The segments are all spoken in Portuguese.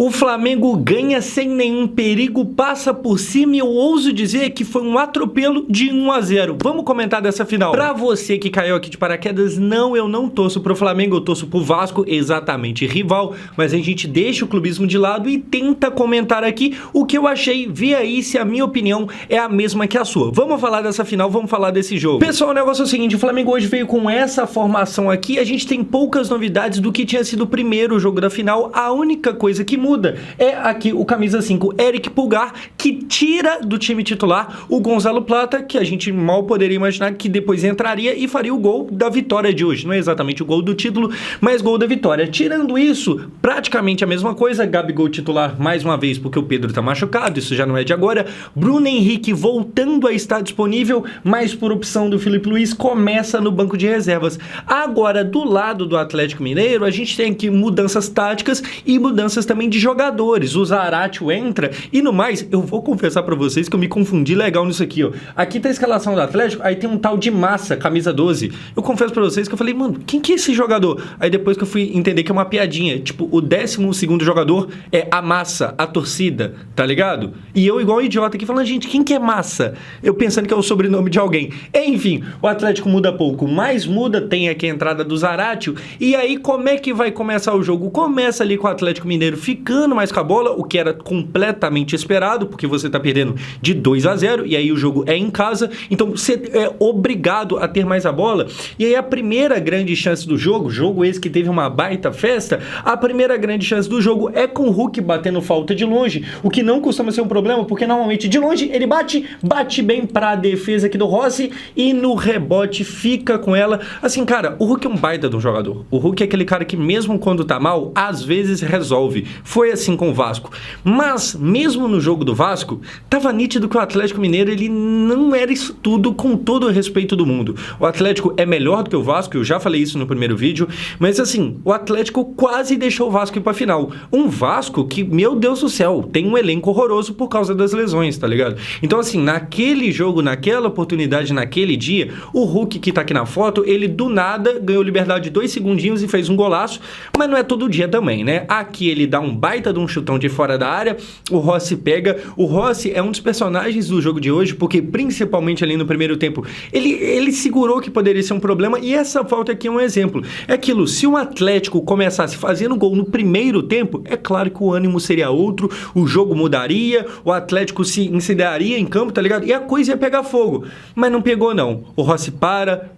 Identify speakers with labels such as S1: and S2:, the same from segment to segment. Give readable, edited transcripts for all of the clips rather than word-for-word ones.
S1: O Flamengo ganha sem nenhum perigo, passa por cima e eu ouso dizer que foi um atropelo de 1-0. Vamos comentar dessa final. Pra você que caiu aqui de paraquedas, não, eu não torço pro Flamengo, eu torço pro Vasco, exatamente rival, mas a gente deixa o clubismo de lado e tenta comentar aqui o que eu achei, vê aí se a minha opinião é a mesma que a sua. Vamos falar dessa final, vamos falar desse jogo. Pessoal, o negócio é o seguinte, o Flamengo hoje veio com essa formação aqui, a gente tem poucas novidades do que tinha sido o primeiro jogo da final, a única coisa que muda é aqui o camisa 5, Eric Pulgar, que tira do time titular o Gonzalo Plata, que a gente mal poderia imaginar que depois entraria e faria o gol da vitória de hoje. Não é exatamente o gol do título, mas gol da vitória. Tirando isso, praticamente a mesma coisa, Gabigol titular mais uma vez porque o Pedro tá machucado, isso já não é de agora. Bruno Henrique voltando a estar disponível, mas por opção do Filipe Luiz começa no banco de reservas. Agora, do lado do Atlético Mineiro, a gente tem aqui mudanças táticas e mudanças também de jogadores. O Zaratio entra e no mais, eu vou confessar pra vocês que eu me confundi legal nisso aqui, ó. Aqui tá a escalação do Atlético, aí tem um tal de Massa, camisa 12. Eu confesso pra vocês que eu falei, mano, quem que é esse jogador? Aí depois que eu fui entender que é uma piadinha, tipo, o 12º jogador é a Massa, a torcida, tá ligado? E eu igual um idiota aqui falando, gente, quem que é Massa? Eu pensando que é o sobrenome de alguém. Enfim, o Atlético muda pouco, mas muda, tem aqui a entrada do Zaratio, e aí como é que vai começar o jogo? Começa ali com o Atlético Mineiro ficando mais com a bola, o que era completamente esperado, porque você tá perdendo de 2-0, e aí o jogo é em casa, então você é obrigado a ter mais a bola, e aí a primeira grande chance do jogo esse que teve uma baita festa, a primeira grande chance do jogo é com o Hulk batendo falta de longe, o que não costuma ser um problema, porque normalmente de longe ele bate bem pra defesa aqui do Rossi, e no rebote fica com ela, assim, cara, o Hulk é um baita de um jogador, o Hulk é aquele cara que mesmo quando tá mal, às vezes resolve, foi assim com o Vasco, mas mesmo no jogo do Vasco, tava nítido que o Atlético Mineiro, ele não era isso tudo com todo o respeito do mundo. O Atlético é melhor do que o Vasco, eu já falei isso no primeiro vídeo, mas assim, o Atlético quase deixou o Vasco ir pra final. Um Vasco que, meu Deus do céu, tem um elenco horroroso por causa das lesões, tá ligado? Então assim, naquele jogo, naquela oportunidade, naquele dia, o Hulk que tá aqui na foto, ele do nada ganhou liberdade de 2 segundinhos e fez um golaço, mas não é todo dia também, né? Aqui ele dá um baita de um chutão de fora da área, o Rossi pega, o Rossi é um dos personagens do jogo de hoje, porque principalmente ali no primeiro tempo, ele segurou que poderia ser um problema, e essa falta aqui é um exemplo, é aquilo, se o Atlético começasse fazendo gol no primeiro tempo, é claro que o ânimo seria outro, o jogo mudaria, o Atlético se incendiaria em campo, tá ligado? E a coisa ia pegar fogo, mas não pegou não, o Rossi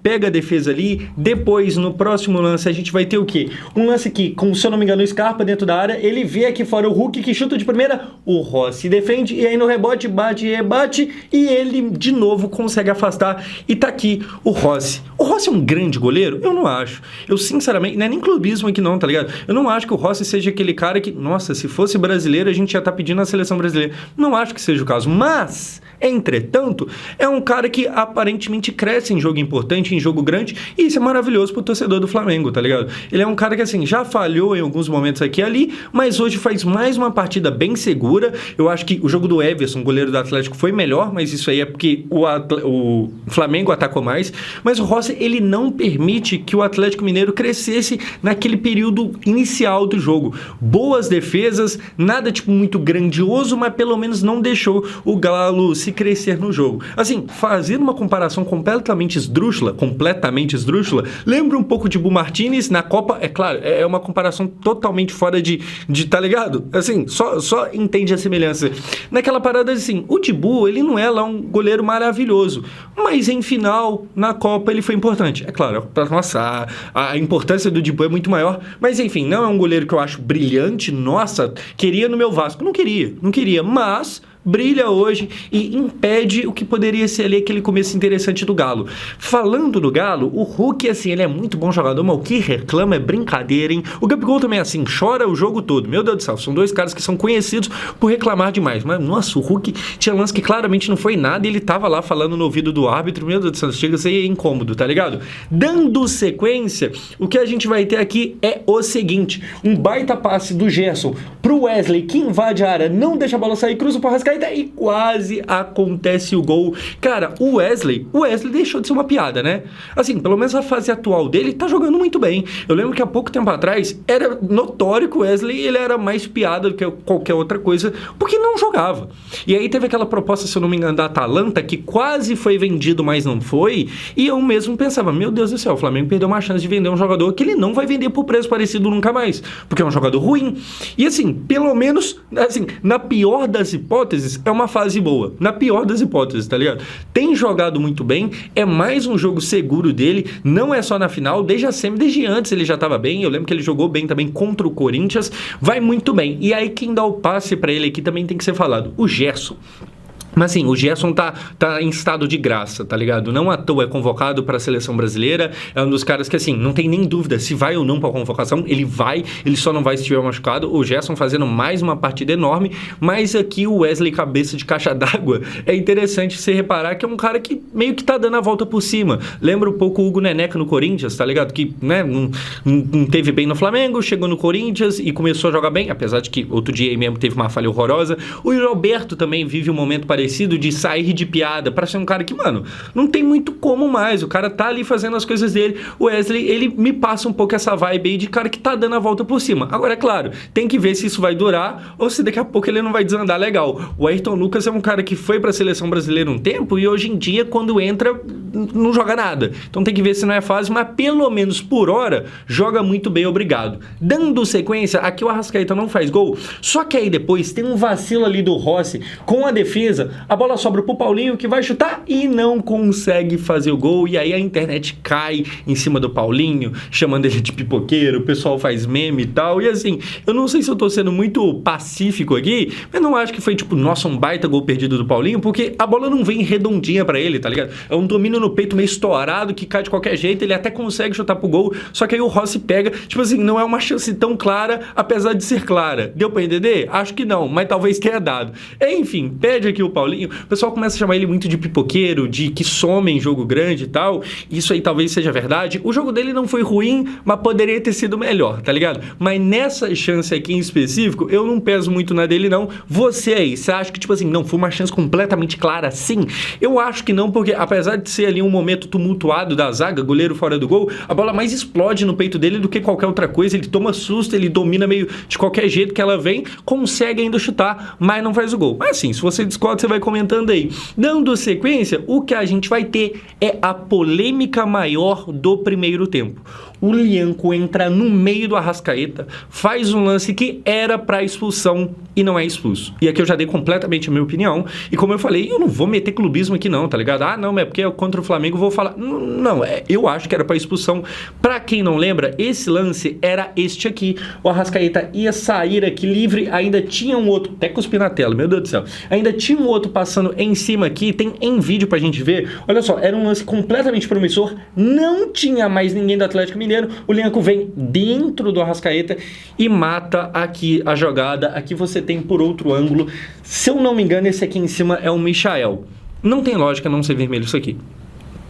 S1: pega a defesa ali, depois no próximo lance a gente vai ter o quê? Um lance aqui, com, se eu não me engano, o Scarpa dentro da área, ele vê aqui fora o Hulk que chuta de primeira, o Rossi defende e aí no rebote bate e rebate e ele de novo consegue afastar e tá aqui o Rossi. O Rossi é um grande goleiro? Eu não acho. Eu sinceramente, não é nem clubismo aqui não, tá ligado? Eu não acho que o Rossi seja aquele cara que, nossa, se fosse brasileiro a gente já tá pedindo a seleção brasileira. Não acho que seja o caso, mas entretanto, é um cara que aparentemente cresce em jogo importante, em jogo grande, e isso é maravilhoso pro torcedor do Flamengo, tá ligado? Ele é um cara que, assim, já falhou em alguns momentos aqui e ali, mas hoje faz mais uma partida bem segura. Eu acho que o jogo do Everson, goleiro do Atlético, foi melhor, mas isso aí é porque o Flamengo atacou mais, mas o Rossi, ele não permite que o Atlético Mineiro crescesse naquele período inicial do jogo. Boas defesas, nada, tipo, muito grandioso, mas pelo menos não deixou o Galo se crescer no jogo. Assim, fazendo uma comparação completamente esdrúxula, lembra um pouco de Bu Martinez na Copa, é claro, é uma comparação totalmente fora de tá ligado? Assim, só entende a semelhança. Naquela parada assim, o Dibu, ele não é lá um goleiro maravilhoso, mas em final, na Copa, ele foi importante. É claro, nossa, a importância do Dibu é muito maior, mas enfim, não é um goleiro que eu acho brilhante, nossa, queria no meu Vasco, não queria, mas brilha hoje e impede o que poderia ser ali aquele começo interessante do Galo. Falando do Galo, o Hulk, assim, ele é muito bom jogador, mas o que reclama é brincadeira, hein? O Gabigol também, assim, chora o jogo todo. Meu Deus do céu, são dois caras que são conhecidos por reclamar demais. Mas, nossa, o Hulk tinha lance que claramente não foi nada e ele tava lá falando no ouvido do árbitro. Meu Deus do céu, chega a ser incômodo, tá ligado? Dando sequência, o que a gente vai ter aqui é o seguinte, um baita passe do Gerson pro Wesley, que invade a área, não deixa a bola sair, cruza pro Arrascaeta, Arrascaeta e quase acontece o gol. Cara, o Wesley deixou de ser uma piada, né? Assim, pelo menos a fase atual dele tá jogando muito bem. Eu lembro que há pouco tempo atrás era notório que o Wesley ele era mais piada do que qualquer outra coisa, porque não jogava. E aí teve aquela proposta, se eu não me engano, da Atalanta, que quase foi vendido, mas não foi, e eu mesmo pensava, meu Deus do céu, o Flamengo perdeu uma chance de vender um jogador que ele não vai vender por preço parecido nunca mais, porque é um jogador ruim. E assim, pelo menos, assim, na pior das hipóteses, é uma fase boa. Na pior das hipóteses, tá ligado? Tem jogado muito bem, é mais um jogo seguro dele, não é só na final, desde antes ele já estava bem, eu lembro que ele jogou bem também contra o Corinthians, vai muito bem. E aí quem dá o passe para ele aqui também tem que ser falado, o Gerson. Mas assim, o Gerson tá em estado de graça, tá ligado? Não à toa é convocado para a seleção brasileira, é um dos caras que assim, não tem nem dúvida se vai ou não para a convocação, ele vai, ele só não vai se estiver machucado. O Gerson fazendo mais uma partida enorme, mas aqui o Wesley cabeça de caixa d'água, é interessante você reparar que é um cara que meio que tá dando a volta por cima. Lembra um pouco o Hugo Neneca no Corinthians, tá ligado? Que, né, não teve bem no Flamengo, chegou no Corinthians e começou a jogar bem, apesar de que outro dia aí mesmo teve uma falha horrorosa. O Roberto também vive um momento parecido de sair de piada para ser um cara que, mano, não tem muito como mais, o cara tá ali fazendo as coisas dele. O Wesley, ele me passa um pouco essa vibe aí de cara que tá dando a volta por cima. Agora, é claro, tem que ver se isso vai durar ou se daqui a pouco ele não vai desandar legal. O Ayrton Lucas é um cara que foi pra seleção brasileira um tempo e hoje em dia, quando entra, não joga nada. Então tem que ver se não é fácil, mas pelo menos por hora, joga muito bem, obrigado. Dando sequência, aqui o Arrascaeta não faz gol, só que aí depois tem um vacilo ali do Rossi com a defesa, a bola sobra pro Paulinho que vai chutar e não consegue fazer o gol, e aí a internet cai em cima do Paulinho, chamando ele de pipoqueiro, o pessoal faz meme e tal, e assim, eu não sei se eu tô sendo muito pacífico aqui, mas não acho que foi tipo, nossa, um baita gol perdido do Paulinho, porque a bola não vem redondinha pra ele, tá ligado? É um domínio no peito meio estourado, que cai de qualquer jeito, ele até consegue chutar pro gol, só que aí o Rossi pega, tipo assim, não é uma chance tão clara, apesar de ser clara. Deu pra entender? Acho que não, mas talvez tenha dado. Enfim, pede aqui o Paulinho, o pessoal começa a chamar ele muito de pipoqueiro, de que some em jogo grande e tal, isso aí talvez seja verdade. O jogo dele não foi ruim, mas poderia ter sido melhor, tá ligado? Mas nessa chance aqui em específico, eu não peso muito na dele não. Você aí, você acha que tipo assim, não foi uma chance completamente clara assim? Eu acho que não, porque apesar de ser ali um momento tumultuado da zaga, goleiro fora do gol, a bola mais explode no peito dele do que qualquer outra coisa, ele toma susto, ele domina meio de qualquer jeito que ela vem, consegue ainda chutar, mas não faz o gol. Mas assim, se você discorda, você vai comentando aí. Dando sequência, o que a gente vai ter é a polêmica maior do primeiro tempo. O Lianco entra no meio do Arrascaeta, faz um lance que era para expulsão e não é expulso. E aqui eu já dei completamente a minha opinião, e como eu falei, eu não vou meter clubismo aqui não, tá ligado? Ah, não, é porque é contra o Flamengo eu vou falar. Não, eu acho que era para expulsão. Para quem não lembra, esse lance era este aqui. O Arrascaeta ia sair aqui livre, ainda tinha um outro, até cuspi na tela, meu Deus do céu. Ainda tinha um outro passando em cima aqui, tem em vídeo pra gente ver. Olha só, era um lance completamente promissor, não tinha mais ninguém do Atlético Mineiro. O Lianco vem dentro do Arrascaeta e mata aqui a jogada. Aqui você tem por outro ângulo. Se eu não me engano, esse aqui em cima é o Michael. Não tem lógica não ser vermelho isso aqui.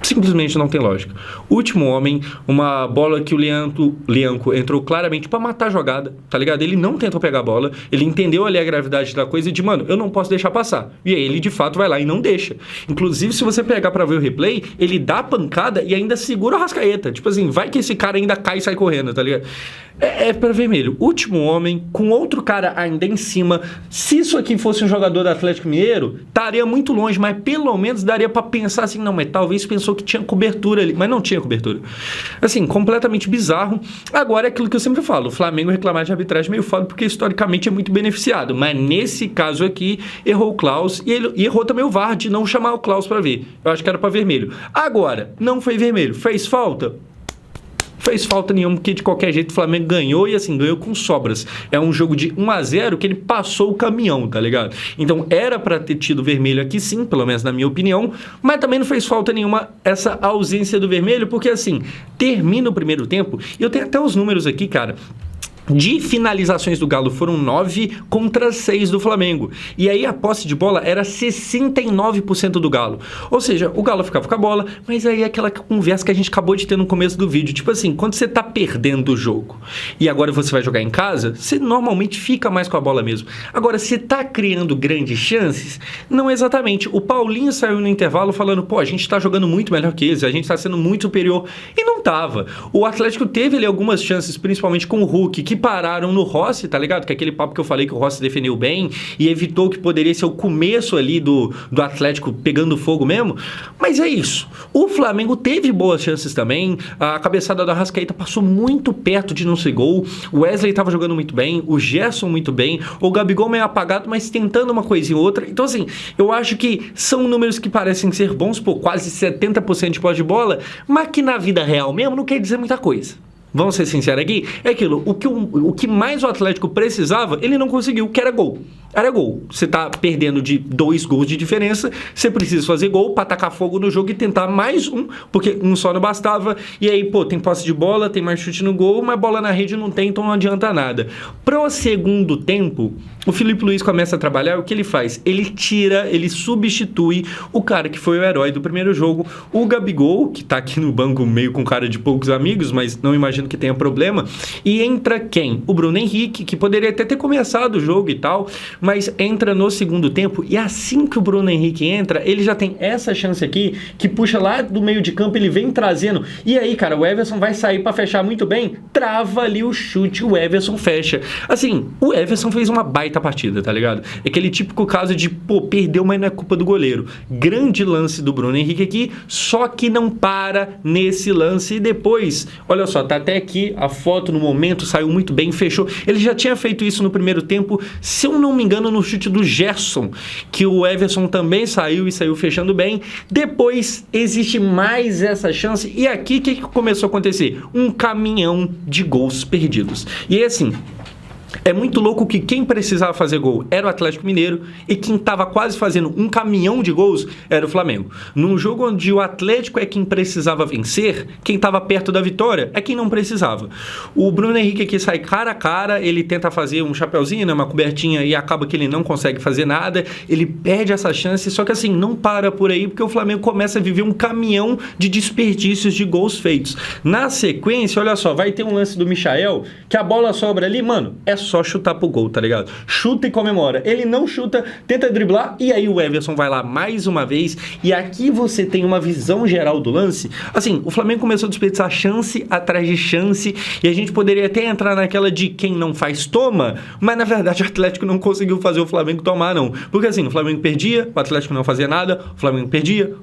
S1: Simplesmente não tem lógica. Último homem, uma bola que o Lianco entrou claramente pra matar a jogada, tá ligado? Ele não tentou pegar a bola, ele entendeu ali a gravidade da coisa e de, mano, eu não posso deixar passar. E aí ele de fato vai lá e não deixa. Inclusive, se você pegar pra ver o replay, ele dá a pancada e ainda segura o Arrascaeta. Tipo assim, vai que esse cara ainda cai e sai correndo, tá ligado? É pra vermelho. Último homem, com outro cara ainda em cima. Se isso aqui fosse um jogador do Atlético Mineiro, estaria muito longe, mas pelo menos daria pra pensar assim, não, mas talvez pensou que tinha cobertura ali, mas não tinha cobertura. Assim, completamente bizarro. Agora é aquilo que eu sempre falo, o Flamengo reclamar de arbitragem é meio foda, porque historicamente é muito beneficiado, mas nesse caso aqui, errou o Klaus, e errou também o VAR de não chamar o Klaus pra ver. Eu acho que era pra vermelho. Agora, não foi vermelho. Fez falta? Fez falta nenhuma, porque de qualquer jeito o Flamengo ganhou e assim, ganhou com sobras. É um jogo de 1-0 que ele passou o caminhão, tá ligado? Então era pra ter tido vermelho aqui sim, pelo menos na minha opinião, mas também não fez falta nenhuma essa ausência do vermelho, porque assim, termina o primeiro tempo, e eu tenho até os números aqui, cara. de finalizações do Galo foram 9 contra 6 do Flamengo. E aí a posse de bola era 69% do Galo. Ou seja, o Galo ficava com a bola, mas aí é aquela conversa que a gente acabou de ter no começo do vídeo. Tipo assim, quando você tá perdendo o jogo e agora você vai jogar em casa, você normalmente fica mais com a bola mesmo. Agora, você tá criando grandes chances? Não exatamente. O Paulinho saiu no intervalo falando, pô, a gente tá jogando muito melhor que eles, a gente tá sendo muito superior. E não tava. O Atlético teve ali algumas chances, principalmente com o Hulk, que pararam no Rossi, tá ligado? Que é aquele papo que eu falei que o Rossi defendeu bem e evitou que poderia ser o começo ali do Atlético pegando fogo mesmo. Mas é isso. O Flamengo teve boas chances também. A cabeçada da Arrascaeta passou muito perto de não ser gol. O Wesley tava jogando muito bem. O Gerson muito bem. O Gabigol meio apagado, mas tentando uma coisinha ou outra. Então, assim, eu acho que são números que parecem ser bons, pô, quase 70% de posse de bola, mas que na vida real mesmo não quer dizer muita coisa. Vamos ser sinceros aqui, é aquilo, o que mais o Atlético precisava, ele não conseguiu, que era gol. Era gol. Você tá perdendo de 2 gols de diferença, você precisa fazer gol para tacar fogo no jogo e tentar mais um, porque um só não bastava. E aí, pô, tem posse de bola, tem mais chute no gol, mas bola na rede não tem, então não adianta nada. Pro segundo tempo, o Filipe Luís começa a trabalhar, o que ele faz? Ele substitui o cara que foi o herói do primeiro jogo, o Gabigol, que tá aqui no banco meio com cara de poucos amigos, mas não imagino que tenha problema, e entra quem? O Bruno Henrique, que poderia até ter começado o jogo e tal, mas entra no segundo tempo, e assim que o Bruno Henrique entra, ele já tem essa chance aqui, que puxa lá do meio de campo, ele vem trazendo, e aí, cara, o Everson vai sair pra fechar muito bem, trava ali o chute, o Everson fecha. Assim, o Everson fez uma baita partida, tá ligado? É aquele típico caso de, pô, perdeu, mas não é culpa do goleiro. Grande lance do Bruno Henrique aqui, só que não para nesse lance, e depois, olha só, tá até aqui a foto no momento, saiu muito bem, fechou. Ele já tinha feito isso no primeiro tempo, se eu não me engano, no chute do Gerson, que o Everson também saiu e saiu fechando bem. Depois existe mais essa chance, e aqui o que começou a acontecer? Um caminhão de gols perdidos. E é assim, é muito louco que quem precisava fazer gol era o Atlético Mineiro e quem estava quase fazendo um caminhão de gols era o Flamengo. Num jogo onde o Atlético é quem precisava vencer, quem estava perto da vitória é quem não precisava. O Bruno Henrique aqui sai cara a cara, ele tenta fazer um chapeuzinho, né, uma cobertinha, e acaba que ele não consegue fazer nada, ele perde essa chance, só que assim, não para por aí, porque o Flamengo começa a viver um caminhão de desperdícios de gols feitos. Na sequência, olha só, vai ter um lance do Michael, que a bola sobra ali, mano, é só chutar pro gol, tá ligado? Chuta e comemora. Ele não chuta, tenta driblar, e aí o Everson vai lá mais uma vez, e aqui você tem uma visão geral do lance. Assim, o Flamengo começou a desperdiçar chance atrás de chance, e a gente poderia até entrar naquela de quem não faz toma, mas na verdade o Atlético não conseguiu fazer o Flamengo tomar, não. Porque assim, o Flamengo perdia, o Atlético não fazia nada, o Flamengo perdia,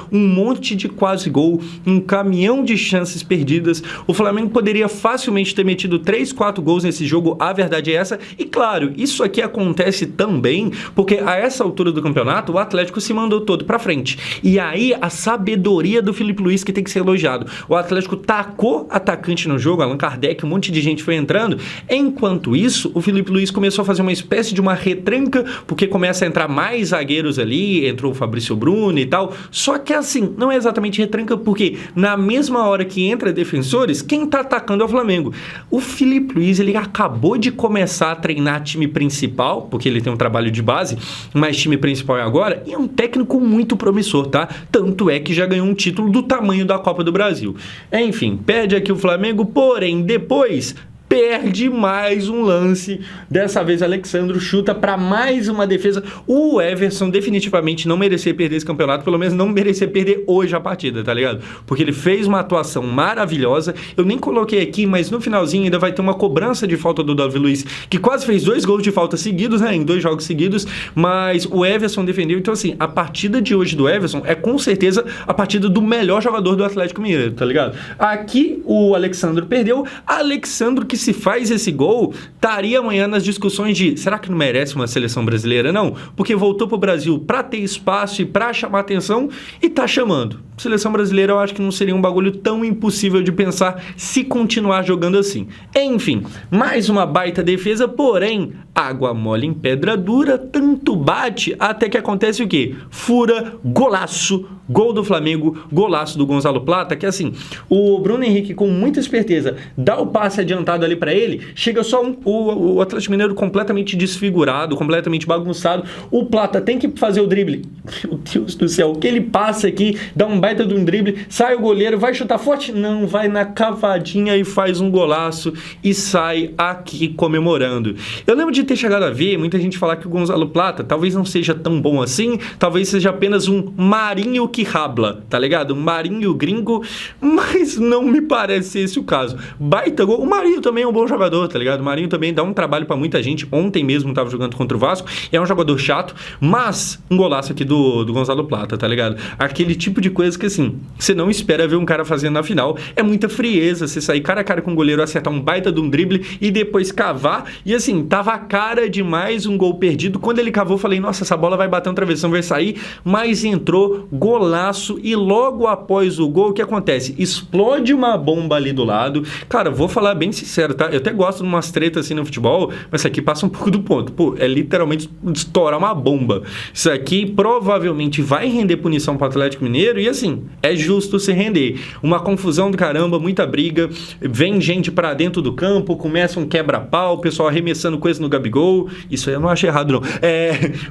S1: um monte de quase gol, um caminhão de chances perdidas. O Flamengo poderia facilmente ter metido 3, 4 gols nesse jogo, a verdade é essa, e claro, isso aqui acontece também porque a essa altura do campeonato o Atlético se mandou todo pra frente, e aí a sabedoria do Filipe Luís que tem que ser elogiado. O Atlético tacou atacante no jogo, Allan Kardec, um monte de gente foi entrando, enquanto isso o Filipe Luís começou a fazer uma espécie de uma retranca, porque começa a entrar mais zagueiros ali, entrou o Fabrício Bruno e tal, só que assim, não é exatamente retranca, porque na mesma hora que entra defensores, quem tá atacando é o Flamengo. O Filipe Luís, ele acabou de começar a treinar time principal, porque ele tem um trabalho de base, mas time principal é agora, e é um técnico muito promissor, tá? Tanto é que já ganhou um título do tamanho da Copa do Brasil. Enfim, perde aqui o Flamengo, porém, depois perde mais um lance, dessa vez Alexandro chuta para mais uma defesa. O Everson definitivamente não merecia perder esse campeonato, pelo menos não merecia perder hoje a partida, tá ligado? Porque ele fez uma atuação maravilhosa, eu nem coloquei aqui, mas no finalzinho ainda vai ter uma cobrança de falta do Davi Luiz, que quase fez 2 gols de falta seguidos, né, em 2 jogos seguidos, mas o Everson defendeu. Então assim, a partida de hoje do Everson é com certeza a partida do melhor jogador do Atlético Mineiro, tá ligado? Aqui o Alexandro perdeu, Alexandro que se faz esse gol, estaria amanhã nas discussões de, será que não merece uma seleção brasileira? Não, porque voltou pro Brasil para ter espaço e para chamar atenção, e tá chamando. Seleção brasileira eu acho que não seria um bagulho tão impossível de pensar se continuar jogando assim. Enfim, mais uma baita defesa, porém, água mole em pedra dura, tanto bate, até que acontece o quê? Fura, golaço gol do Flamengo, golaço do Gonzalo Plata, que assim, o Bruno Henrique com muita esperteza dá o passe adiantado ali pra ele, chega só o Atlético Mineiro completamente desfigurado, completamente bagunçado, o Plata tem que fazer o drible, meu Deus do céu, que ele passa aqui, dá um baita de um drible, sai o goleiro, vai chutar forte? Não, vai na cavadinha e faz um golaço e sai aqui comemorando. Eu lembro de ter chegado a ver muita gente falar que o Gonzalo Plata talvez não seja tão bom assim, talvez seja apenas um Marinho que rabla, tá ligado? Um Marinho gringo, mas não me parece esse o caso. Baita gol. O Marinho também é um bom jogador, tá ligado? O Marinho também dá um trabalho pra muita gente. Ontem mesmo tava jogando contra o Vasco, é um jogador chato, mas um golaço aqui do Gonzalo Plata, tá ligado? Aquele tipo de coisa que assim, você não espera ver um cara fazendo na final, é muita frieza você sair cara a cara com o goleiro, acertar um baita de um drible e depois cavar, e assim, tava a cara demais um gol perdido. Quando ele cavou, eu falei, nossa, essa bola vai bater um travessão, vai sair, mas entrou, golaço, e logo após o gol, o que acontece? Explode uma bomba ali do lado. Cara, vou falar bem sincero, tá? Eu até gosto de umas tretas assim no futebol, mas isso aqui passa um pouco do ponto. Pô, é literalmente estourar uma bomba. Isso aqui provavelmente vai render punição para o Atlético Mineiro e assim, é justo se render. Uma confusão do caramba, muita briga, vem gente para dentro do campo, começa um quebra-pau, o pessoal arremessando coisa no Gabigol. Isso aí eu não acho errado, não.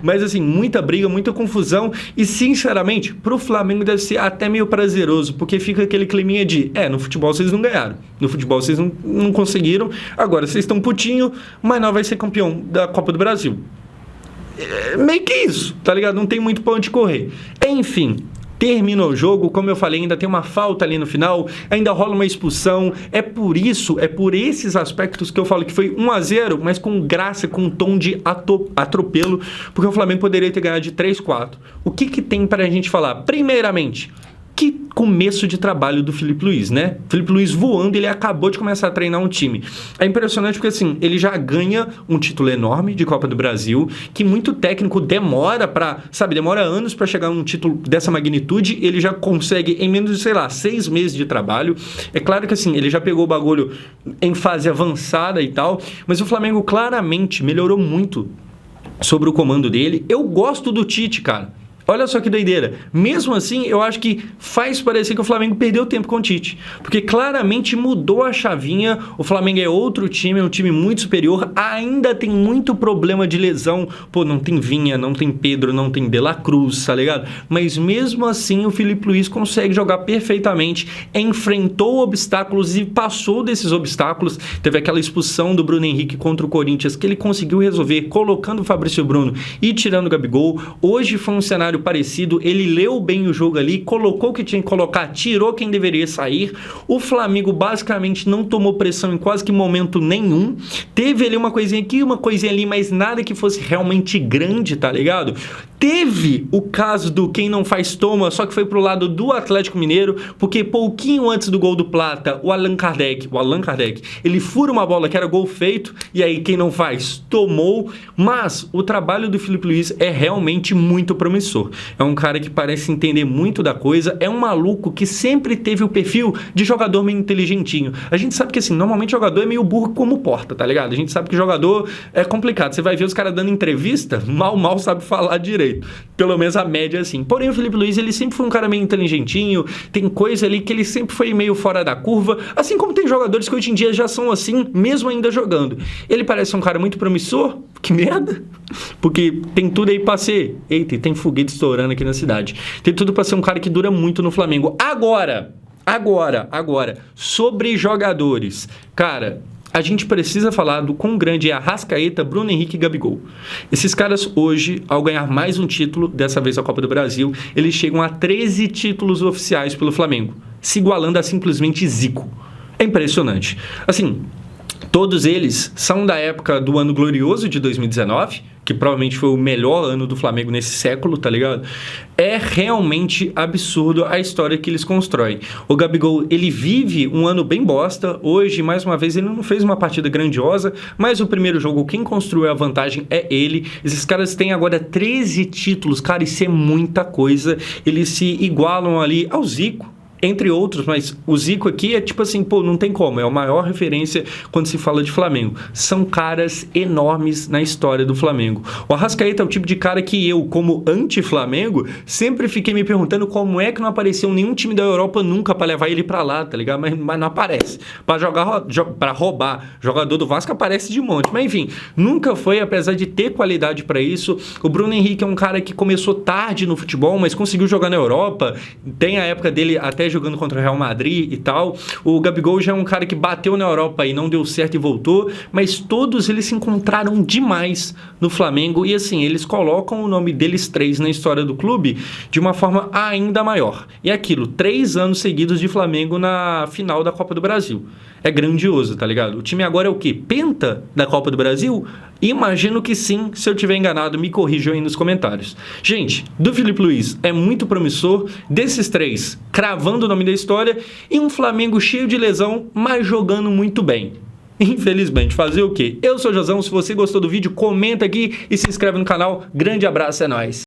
S1: Mas assim, muita briga, muita confusão e sinceramente, pro Flamengo deve ser até meio prazeroso, porque fica aquele climinha de, no futebol vocês não ganharam, no futebol vocês não conseguiram, agora vocês estão putinho, mas não vai ser campeão da Copa do Brasil. Meio que isso, tá ligado? Não tem muito pra onde correr. Enfim, termina o jogo, como eu falei, ainda tem uma falta ali no final, ainda rola uma expulsão. É por esses aspectos que eu falo que foi 1-0, mas com graça, com um tom de atropelo, porque o Flamengo poderia ter ganhado de 3-4. O que tem pra gente falar? Primeiramente, que começo de trabalho do Filipe Luís, né? Filipe Luís voando, ele acabou de começar a treinar um time. É impressionante porque, assim, ele já ganha um título enorme de Copa do Brasil, que muito técnico demora anos pra chegar a um título dessa magnitude, ele já consegue em menos de, 6 meses de trabalho. É claro que, assim, ele já pegou o bagulho em fase avançada e tal, mas o Flamengo claramente melhorou muito sobre o comando dele. Eu gosto do Tite, cara. Olha só que doideira. Mesmo assim, eu acho que faz parecer que o Flamengo perdeu tempo com o Tite. Porque claramente mudou a chavinha. O Flamengo é outro time, é um time muito superior. Ainda tem muito problema de lesão. Pô, não tem Vinha, não tem Pedro, não tem De La Cruz, tá ligado? Mas mesmo assim, o Filipe Luís consegue jogar perfeitamente. Enfrentou obstáculos e passou desses obstáculos. Teve aquela expulsão do Bruno Henrique contra o Corinthians que ele conseguiu resolver colocando o Fabrício Bruno e tirando o Gabigol. Hoje foi um cenário parecido, ele leu bem o jogo ali, colocou o que tinha que colocar, tirou quem deveria sair. O Flamengo basicamente não tomou pressão em quase que momento nenhum. Teve ali uma coisinha aqui, uma coisinha ali, mas nada que fosse realmente grande, tá ligado? Teve o caso do quem não faz toma, só que foi pro lado do Atlético Mineiro, porque pouquinho antes do gol do Plata, o Allan Kardec, ele fura uma bola que era gol feito, e aí quem não faz, tomou. Mas o trabalho do Filipe Luís é realmente muito promissor. É um cara que parece entender muito da coisa, é um maluco que sempre teve o perfil de jogador meio inteligentinho. A gente sabe que assim, normalmente jogador é meio burro como porta, tá ligado? A gente sabe que jogador é complicado. Você vai ver os caras dando entrevista, mal sabe falar direito. Pelo menos a média assim. Porém, o Filipe Luís, ele sempre foi um cara meio inteligentinho, tem coisa ali que ele sempre foi meio fora da curva, assim como tem jogadores que hoje em dia já são assim, mesmo ainda jogando. Ele parece um cara muito promissor, que merda, porque tem tudo aí pra ser, eita, tem foguete estourando aqui na cidade, tem tudo pra ser um cara que dura muito no Flamengo. Agora, sobre jogadores, cara, a gente precisa falar do quão grande é Arrascaeta, Bruno Henrique e Gabigol. Esses caras hoje, ao ganhar mais um título, dessa vez a Copa do Brasil, eles chegam a 13 títulos oficiais pelo Flamengo, se igualando a simplesmente Zico. É impressionante. Assim, todos eles são da época do ano glorioso de 2019, que provavelmente foi o melhor ano do Flamengo nesse século, tá ligado? É realmente absurdo a história que eles constroem. O Gabigol, ele vive um ano bem bosta. Hoje, mais uma vez, ele não fez uma partida grandiosa, mas o primeiro jogo, quem construiu a vantagem é ele. Esses caras têm agora 13 títulos, cara, isso é muita coisa. Eles se igualam ali ao Zico, entre outros, mas o Zico aqui é tipo assim, pô, não tem como, é a maior referência quando se fala de Flamengo. São caras enormes na história do Flamengo. O Arrascaeta é o tipo de cara que eu, como anti-Flamengo, sempre fiquei me perguntando como é que não apareceu nenhum time da Europa nunca pra levar ele pra lá, tá ligado? Mas não aparece. Pra pra roubar jogador do Vasco aparece de monte. Mas enfim, nunca foi, apesar de ter qualidade pra isso. O Bruno Henrique é um cara que começou tarde no futebol, mas conseguiu jogar na Europa. Tem a época dele até jogando contra o Real Madrid e tal. O Gabigol já é um cara que bateu na Europa e não deu certo e voltou, mas todos eles se encontraram demais no Flamengo e assim, eles colocam o nome deles três na história do clube de uma forma ainda maior. E é aquilo, 3 anos seguidos de Flamengo na final da Copa do Brasil. É grandioso, tá ligado? O time agora é o quê? Penta da Copa do Brasil? Imagino que sim. Se eu tiver enganado, me corrijam aí nos comentários. Gente, do Filipe Luís é muito promissor. Desses 3, cravando o nome da história. E um Flamengo cheio de lesão, mas jogando muito bem. Infelizmente, fazer o quê? Eu sou o Josão. Se você gostou do vídeo, comenta aqui e se inscreve no canal. Grande abraço, é nóis.